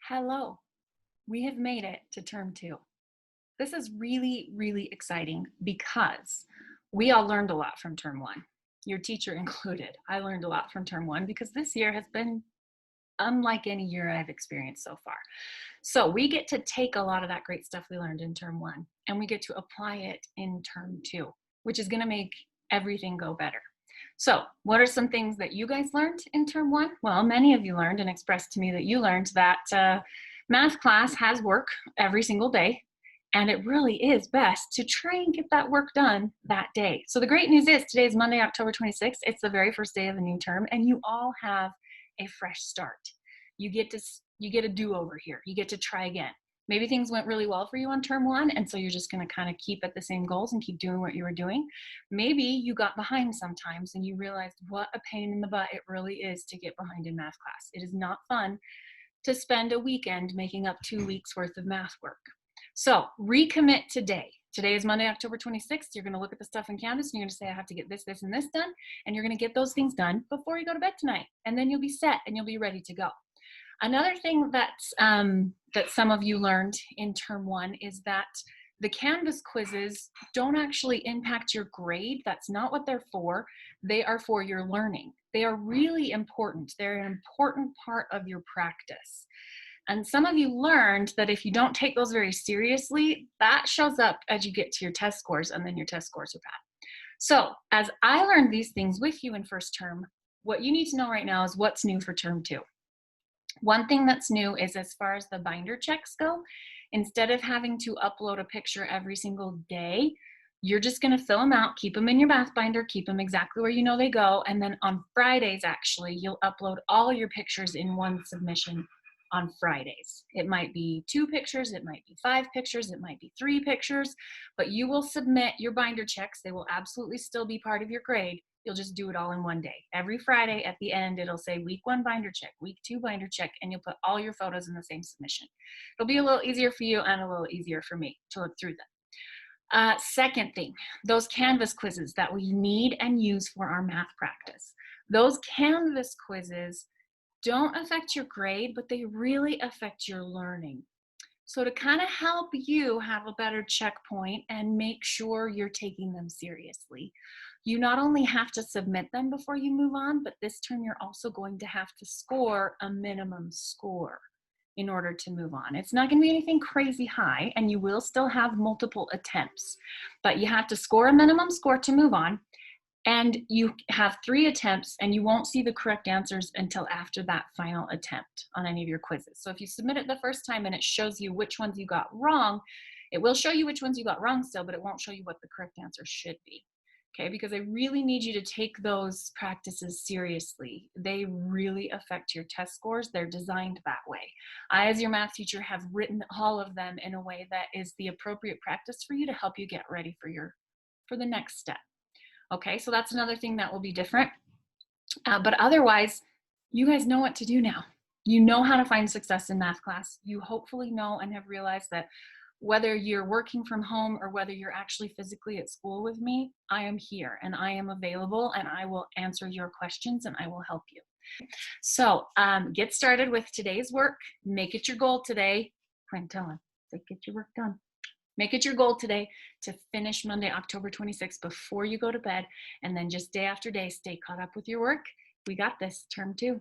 Hello, we have made it to term two. This is really, really exciting because we all learned a lot from term one, your teacher included. I learned a lot from term one because this year has been unlike any year I've experienced so far. So we get to take a lot of that great stuff we learned in term one and we get to apply it in term two, which is going to make everything go better. So, what are some things that you guys learned in term one? Well, many of you learned and expressed to me that you learned that math class has work every single day, and it really is best to try and get that work done that day. So, the great news is today is Monday, October 26th. It's the very first day of the new term, and you all have a fresh start. You get a do-over here. You get to try again. Maybe things went really well for you on term one, and so you're just going to kind of keep at the same goals and keep doing what you were doing. Maybe you got behind sometimes and you realized what a pain in the butt it really is to get behind in math class. It is not fun to spend a weekend making up 2 weeks worth of math work. So recommit today. Today is Monday, October 26th. You're going to look at the stuff in Canvas and you're going to say, I have to get this, this, and this done. And you're going to get those things done before you go to bed tonight. And then you'll be set and you'll be ready to go. Another thing that some of you learned in term one is that the Canvas quizzes don't actually impact your grade. That's not what they're for. They are for your learning. They are really important. They're an important part of your practice. And some of you learned that if you don't take those very seriously, that shows up as you get to your test scores, and then your test scores are bad. So as I learned these things with you in first term, what you need to know right now is what's new for term two. One thing that's new is as far as the binder checks go, instead of having to upload a picture every single day, you're just going to fill them out, keep them in your math binder, keep them exactly where you know they go, and then on Fridays, actually, you'll upload all your pictures in one submission on Fridays. It might be 2 pictures, it might be 5 pictures, it might be 3 pictures, but you will submit your binder checks. They will absolutely still be part of your grade. You'll just do it all in one day. Every Friday at the end, it'll say week 1 binder check, week 2 binder check, and you'll put all your photos in the same submission. It'll be a little easier for you and a little easier for me to look through them. Second thing, those Canvas quizzes that we need and use for our math practice. Those Canvas quizzes don't affect your grade, but they really affect your learning. So to kind of help you have a better checkpoint and make sure you're taking them seriously, you not only have to submit them before you move on, but this term you're also going to have to score a minimum score in order to move on. It's not going to be anything crazy high, and you will still have multiple attempts, but you have to score a minimum score to move on. And you have 3 attempts, and you won't see the correct answers until after that final attempt on any of your quizzes. So if you submit it the first time and it shows you which ones you got wrong, it will show you which ones you got wrong still, but it won't show you what the correct answer should be. Okay, because I really need you to take those practices seriously. They really affect your test scores. They're designed that way. I, as your math teacher, have written all of them in a way that is the appropriate practice for you to help you get ready for the next step. Okay, so that's another thing that will be different. But otherwise, you guys know what to do now. You know how to find success in math class. You hopefully know and have realized that whether you're working from home or whether you're actually physically at school with me, I am here and I am available and I will answer your questions and I will help you. So get started with today's work. Make it your goal today. Quintella, get your work done. Make it your goal today to finish Monday, October 26th before you go to bed, and then just day after day, stay caught up with your work. We got this, term 2.